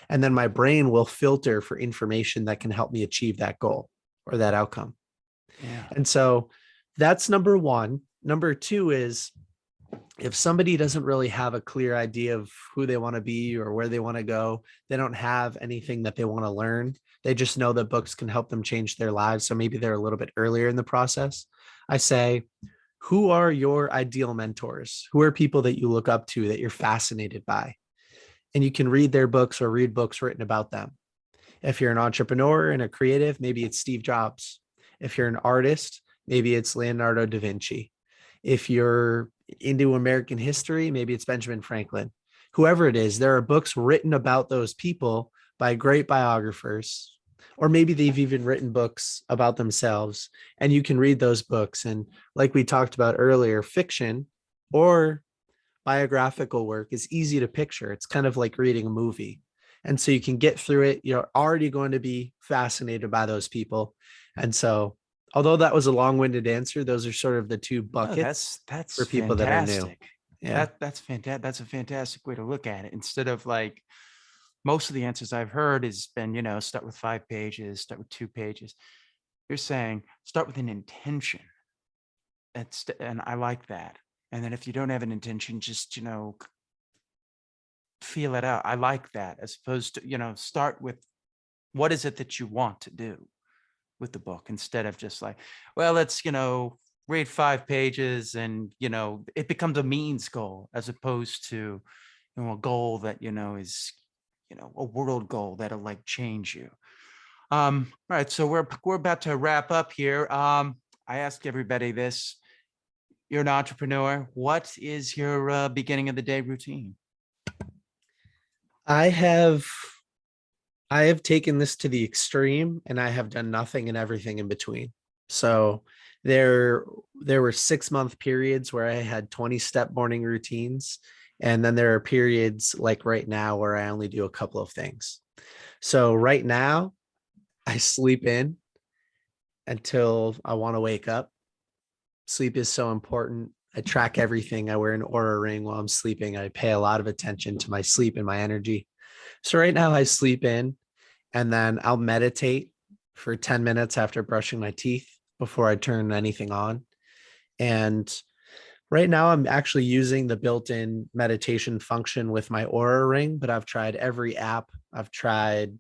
And then my brain will filter for information that can help me achieve that goal or that outcome. yeah. And so that's number one. Number two is if somebody doesn't really have a clear idea of who they want to be or where they want to go, they don't have anything that they want to learn. They just know that books can help them change their lives. So maybe they're a little bit earlier in the process. I say, who are your ideal mentors? Who are people that you look up to that you're fascinated by? And you can read their books or read books written about them. If you're an entrepreneur and a creative, maybe it's Steve Jobs. If you're an artist, maybe it's Leonardo da Vinci. If you're into American history, maybe it's Benjamin Franklin. Whoever it is, there are books written about those people by great biographers, or maybe they've even written books about themselves, and you can read those books. And like we talked about earlier, fiction or biographical work is easy to picture. It's kind of like reading a movie. And so you can get through it. You're already going to be fascinated by those people. And so, although that was a long-winded answer, those are sort of the two No, buckets that's for people that are new. fantastic. Yeah. That's fantastic. That's a fantastic way to look at it. Instead of like most of the answers I've heard has been, start with 5 pages, start with 2 pages. You're saying start with an intention. And I like that. And then if you don't have an intention, just, feel it out. I like that, as opposed to, start with what is it that you want to do with the book, instead of just like, well, let's, read 5 pages, and, it becomes a means goal, as opposed to, a goal that, is, a world goal that'll like change you. All right. So we're about to wrap up here. I ask everybody this. You're an entrepreneur. What is your beginning of the day routine? I have I have taken this to the extreme and I have done nothing and everything in between. So there there were 6 month periods where I had 20-step morning routines. And then there are periods like right now where I only do a couple of things. So right now I sleep in until I want to wake up. Sleep is so important. I track everything. I wear an aura ring while I'm sleeping. I pay a lot of attention to my sleep and my energy. So right now I sleep in and then I'll meditate for 10 minutes after brushing my teeth before I turn anything on. And right now I'm actually using the built-in meditation function with my aura ring, but I've tried every app. I've tried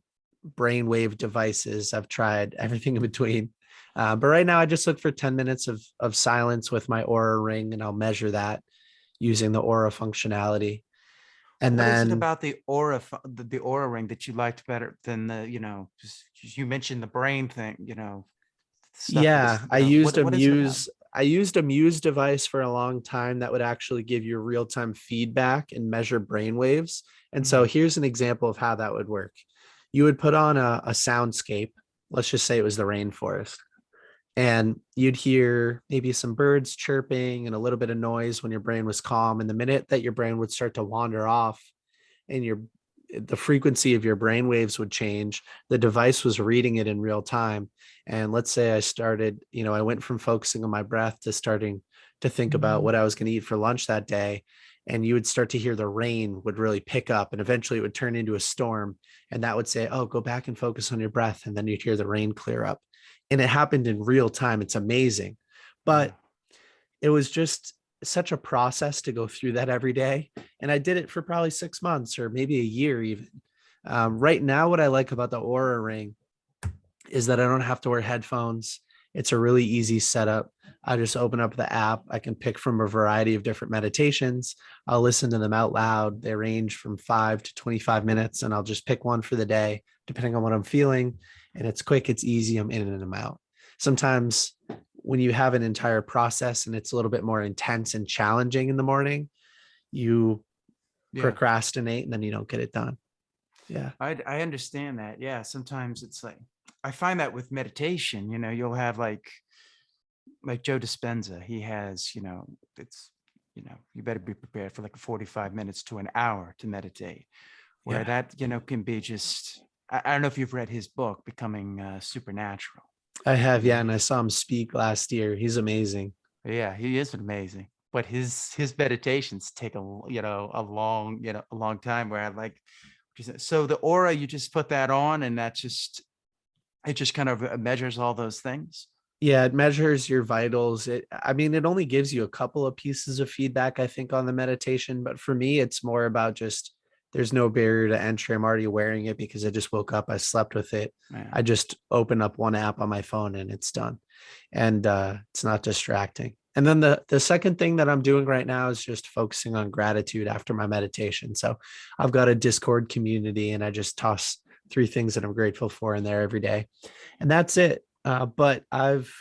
brainwave devices. I've tried everything in between. But right now I just look for 10 minutes of silence with my aura ring, and I'll measure that using the aura functionality. And What is it then, about the aura, the aura ring that you liked better than the, just you mentioned the brain thing, stuff for yeah, this, what is it about? I used a Muse device for a long time that would actually give you real-time feedback and measure brain waves. And so Mhm. here's an example of how that would work. You would put on a soundscape. Let's just say it was the rainforest. And you'd hear maybe some birds chirping and a little bit of noise when your brain was calm. And the minute that your brain would start to wander off and the frequency of your brain waves would change, the device was reading it in real time. And let's say I started, I went from focusing on my breath to starting to think about what I was going to eat for lunch that day. And you would start to hear the rain would really pick up, and eventually it would turn into a storm. And that would say, oh, go back and focus on your breath. And then you'd hear the rain clear up. And it happened in real time. It's amazing. Yeah. But it was just such a process to go through that every day. And I did it for probably 6 months or maybe a year even. Right now, what I like about the Aura Ring is that I don't have to wear headphones. It's a really easy setup. I just open up the app. I can pick from a variety of different meditations. I'll listen to them out loud. They range from 5 to 25 minutes, and I'll just pick one for the day, depending on what I'm feeling. And it's quick, it's easy. I'm in and I'm out. Sometimes when you have an entire process and it's a little bit more intense and challenging in the morning, you Yeah. procrastinate and then you don't get it done. Yeah. I understand that. Yeah. Sometimes it's like, I find that with meditation, you'll have like Joe Dispenza, he has, it's, you better be prepared for like 45 minutes to an hour to meditate, where Yeah. that, can be just, I don't know if you've read his book, Becoming Supernatural. I have. Yeah. And I He's, saw him speak last year. He's amazing. yeah, he is amazing, but his meditations take a long time, where I like, so the aura, you just put that on, and it just kind of measures all those things. Yeah, it measures your vitals. I mean, it only gives you a couple of pieces of feedback, I think, on the meditation. But for me, it's more about just there's no barrier to entry. I'm already wearing it because I just woke up. I slept with it. Yeah. I just open up one app on my phone and it's done. And it's not distracting. And then the second thing that I'm doing right now is just focusing on gratitude after my meditation. So I've got a Discord community and I just toss 3 things that I'm grateful for in there every day. And that's it. But I've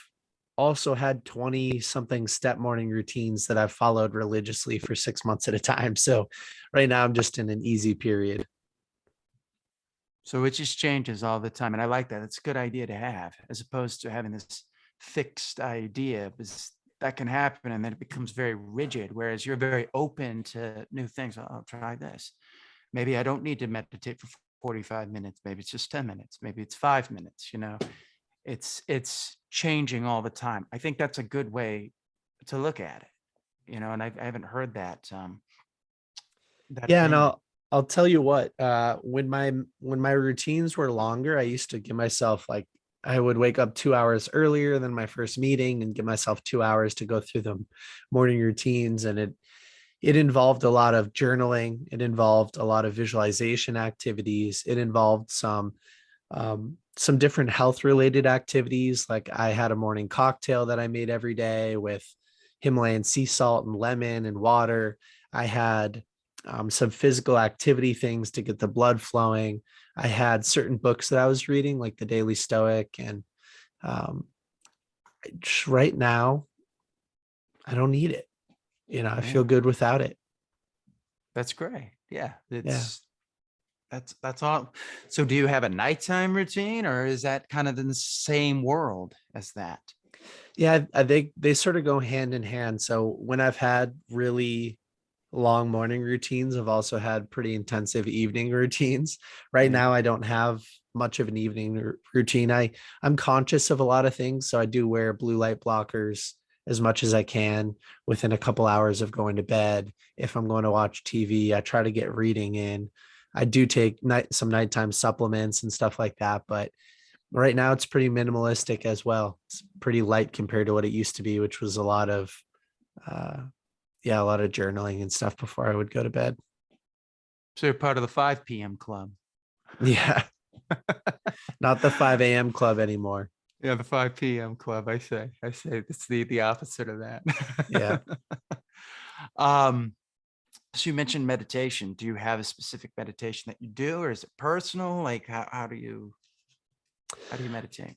also had 20 something step morning routines that I've followed religiously for 6 months at a time. So right now I'm just in an easy period. So it just changes all the time. And I like that. It's a good idea to have, as opposed to having this fixed idea, because that can happen and then it becomes very rigid. Whereas you're very open to new things. I'll try this. Maybe I don't need to meditate for 45 minutes. Maybe it's just 10 minutes. Maybe it's 5 minutes, it's changing all the time. I think that's a good way to look at it, and I haven't heard that Yeah, and opinion. I'll tell you what, when my routines were longer, I used to give myself like I would wake up 2 hours earlier than my first meeting and give myself 2 hours to go through the morning routines. And it involved a lot of journaling, it involved a lot of visualization activities, it involved some different health related activities. Like I had a morning cocktail that I made every day with Himalayan sea salt and lemon and water. I had some physical activity things to get the blood flowing. I had certain books that I was reading, like the Daily Stoic. And um, just right now, I don't need it. I feel Yeah, good without it. that's great. Yeah, Yeah. that's all. So do you have a nighttime routine, or is that kind of in the same world as that? Yeah, they sort of go hand in hand. So when I've had really long morning routines, I've also had pretty intensive evening routines. Right Yeah. now, I don't have much of an evening routine. I'm conscious of a lot of things, so I do wear blue light blockers as much as I can within a couple hours of going to bed. If I'm going to watch TV, I try to get reading in. I do take some nighttime supplements and stuff like that, but right now it's pretty minimalistic as well. It's pretty light compared to what it used to be, which was a lot of uh yeah, a lot of journaling and stuff before I would go to bed. So you're part of the 5 p.m. club. Yeah, not the 5 a.m. club anymore. Yeah, the 5 p.m. club. I say it's the opposite of that. Yeah. um, so you mentioned meditation. Do you have a specific meditation that you do, or is it personal? Like how do you meditate?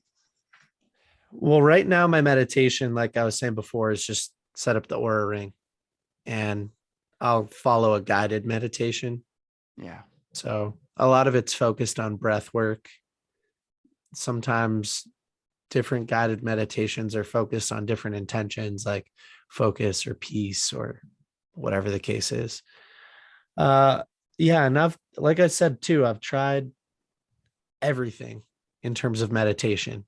Well, right now my meditation, like I was saying before, is just set up the aura ring and I'll follow a guided meditation. Yeah. So a lot of it's focused on breath work. Sometimes different guided meditations are focused on different intentions like focus or peace or whatever the case is. Uh yeah, and I've like I said too, I've tried everything in terms of meditation.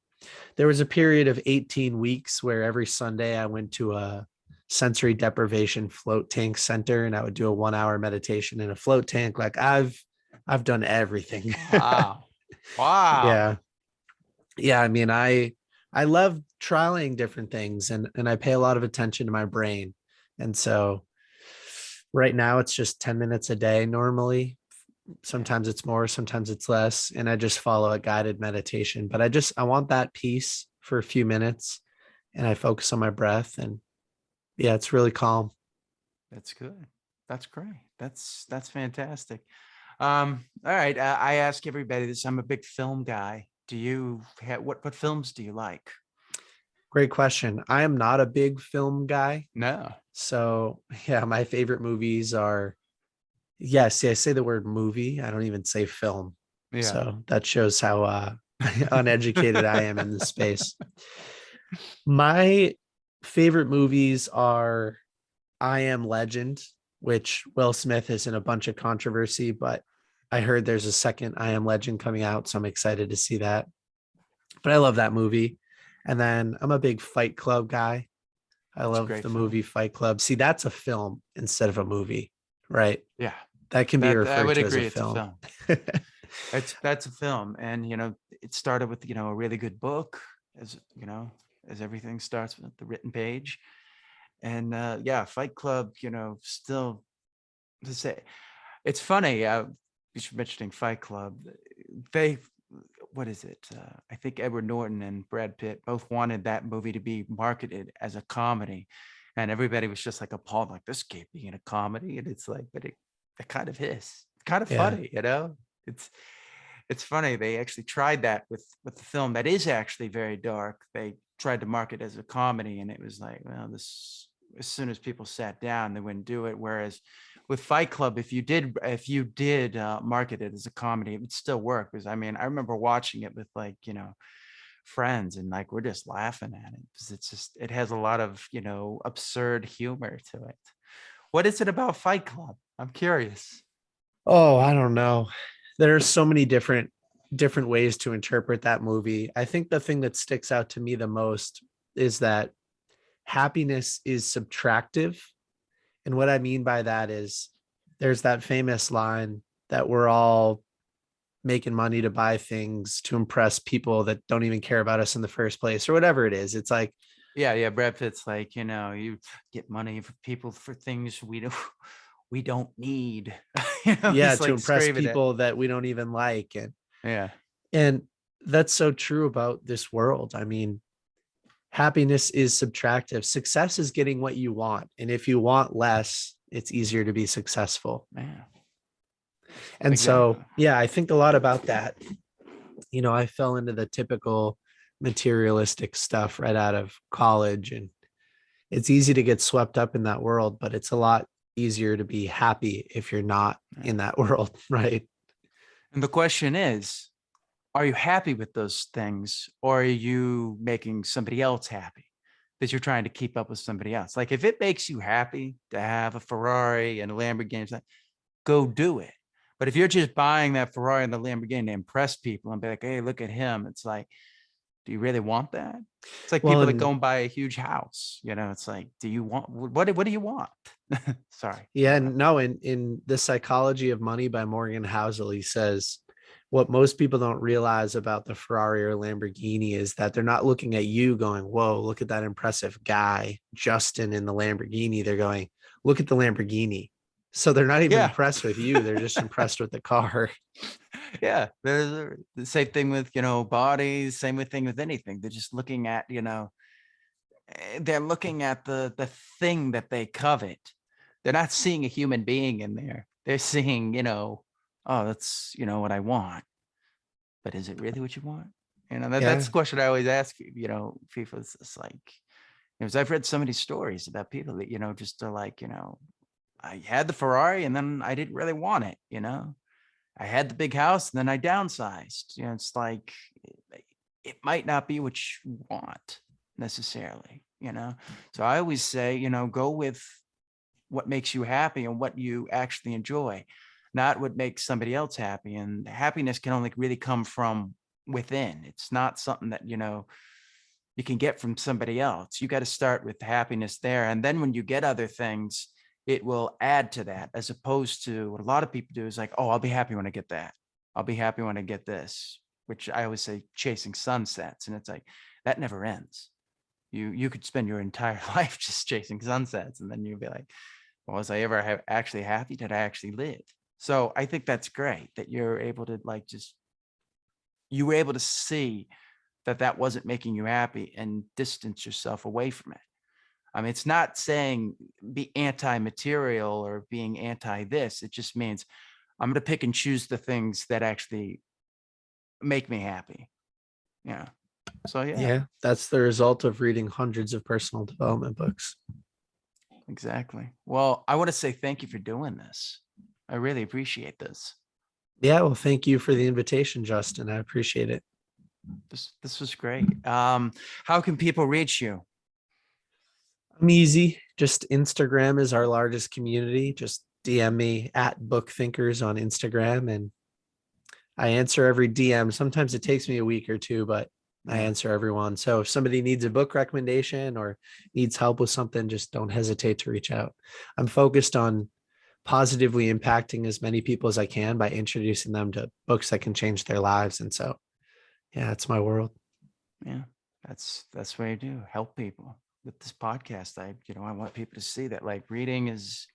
There was a period of 18 weeks where every Sunday I went to a sensory deprivation float tank center and I would do a 1 hour meditation in a float tank. Like I've done everything. Wow. Wow. Yeah. Yeah. I mean, I love trialing different things and I pay a lot of attention to my brain. And so right now it's just 10 minutes a day normally. Yeah. Sometimes it's more, sometimes it's less. And I just follow a guided meditation. But I want that peace for a few minutes and I focus on my breath. And yeah, it's really calm. That's good. That's great. That's fantastic. All right. I ask everybody this. I'm a big film guy. Do you have what films do you like? Great question. I am not a big film guy. No. So yeah, my favorite movies are, yes, see, I say the word movie. I don't even say film. Yeah. So that shows how uneducated I am in this space. My favorite movies are I Am Legend, which Will Smith is in a bunch of controversy, but I heard there's a second I Am Legend coming out, so I'm excited to see that. But I love that movie. And then I'm a big Fight Club guy. I It's a love great the film. movie Fight Club. See, that's a film instead of a movie, right? Yeah. That can be That I referred would to as a agree. It's a film. film. That's a film, and it started with a really good book, as you know. as everything starts with the written page. And yeah, Fight Club, still to say, it's funny. You mentioning Fight Club. They, what is it? I think Edward Norton and Brad Pitt both wanted that movie to be marketed as a comedy, and everybody was just like appalled, like this can't be in a comedy. And it's like, but it kind of is. It's kind of Yeah. funny, It's it's funny. They actually tried that with the film that is actually very dark. They tried to market it as a comedy, and it was like, well, this, as soon as people sat down, they wouldn't do it. Whereas with Fight Club, if you did market it as a comedy, it would still work. Because I mean, I remember watching it with like friends, and like we're just laughing at it because it has a lot of absurd humor to it. What is it about Fight Club? I'm curious. Oh, I don't know. There's so many different ways to interpret that movie. I think the thing that sticks out to me the most is that happiness is subtractive. And what I mean by that is there's that famous line that we're all making money to buy things to impress people that don't even care about us in the first place, or whatever it is. It's like, Yeah. Brad Pitt's like, you get money for people for things we don't need. yeah, He's to like impress screaming it. people that we don't even like. Yeah. And that's so true about this world. I mean, happiness is subtractive. Success is getting what you want. And if you want less, it's easier to be successful. Man. And Exactly. so, yeah, I think a lot about that. I fell into the typical materialistic stuff right out of college, and it's easy to get swept up in that world, but it's a lot easier to be happy if you're not Yeah. in that world, right? And the question is, are you happy with those things, or are you making somebody else happy? That you're trying to keep up with somebody else. Like if it makes you happy to have a Ferrari and a Lamborghini, it's like, go do it. But if you're just buying that Ferrari and the Lamborghini to impress people and be like, hey, look at him, it's like, do you really want that? It's like Well, people that and go and buy a huge house. It's like, do you want what do you want? Sorry. yeah, no, in The Psychology of Money by Morgan Housel, he says what most people don't realize about the Ferrari or Lamborghini is that they're not looking at you going, whoa, look at that impressive guy, Justin in the Lamborghini. They're going, look at the Lamborghini. So they're not even Yeah. impressed with you. They're just impressed with the car. Yeah. There's the same thing with, bodies, same thing with anything. They're just looking at, they're looking at the thing that they covet. They're not seeing a human being in there. They're seeing, oh, that's, what I want. But is it really what you want? That's Yeah. the question I always ask, people. It's like, because I've read so many stories about people that, just are like, I had the Ferrari and then I didn't really want it, I had the big house and then I downsized. It's like it might not be what you want necessarily. So I always say, go with what makes you happy and what you actually enjoy, not what makes somebody else happy. And happiness can only really come from within. It's not something that, you can get from somebody else. You got to start with happiness there. And then when you get other things, it will add to that, as opposed to what a lot of people do is like, oh, I'll be happy when I get that. I'll be happy when I get this, which I always say chasing sunsets. And it's like, that never ends. You could spend your entire life just chasing sunsets. And then you'll be like, well, was I ever actually happy? Did I actually live? So I think that's great that you're able to you were able to see that wasn't making you happy and distance yourself away from it. I mean, it's not saying be anti-material or being anti this. It just means I'm going to pick and choose the things that actually make me happy. Yeah. So yeah, Yeah. That's the result of reading hundreds of personal development books. exactly. Well, I want to say thank you for doing this. I really appreciate this. Yeah. Well, thank you for the invitation, Justin. I appreciate it. This was great. How can people reach you? I'm easy. Just Instagram is our largest community. Just DM me at Book Thinkers on Instagram, and I answer every DM. Sometimes it takes me a week or two, but I Yeah. answer everyone. So if somebody needs a book recommendation or needs help with something, just don't hesitate to reach out. I'm focused on positively impacting as many people as I can by introducing them to books that can change their lives. And so, yeah, it's my world. Yeah. That's what I do. Help people with this podcast. I want people to see that like reading has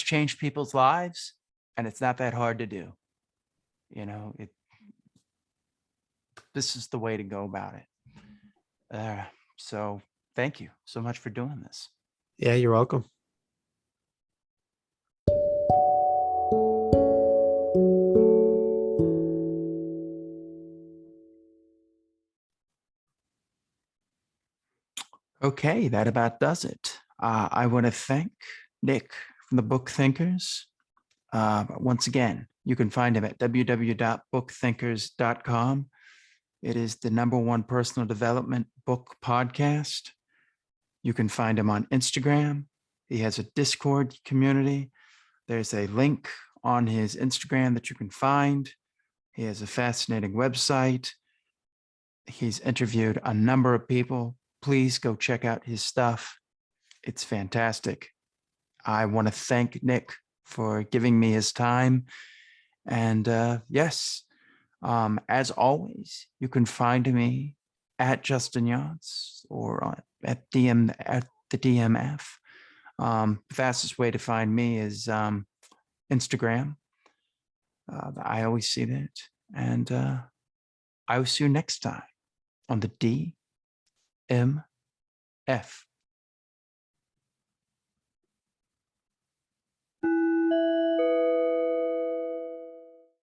changed people's lives, and it's not that hard to do. It This is the way to go about it. So thank you so much for doing this. Yeah, you're welcome. Okay, that about does it. I want to thank Nick from the Book Thinkers. Once again, you can find him at www.bookthinkers.com. It is the #1 personal development book podcast. You can find him on Instagram. He has a Discord community. There's a link on his Instagram that you can find. He has a fascinating website. He's interviewed a number of people. Please go check out his stuff. It's fantastic. I want to thank Nick for giving me his time. And yes, as always, you can find me at Justin Yance or at the DMF. Fastest way to find me is Instagram. I always see that. And I will see you next time on the DMF.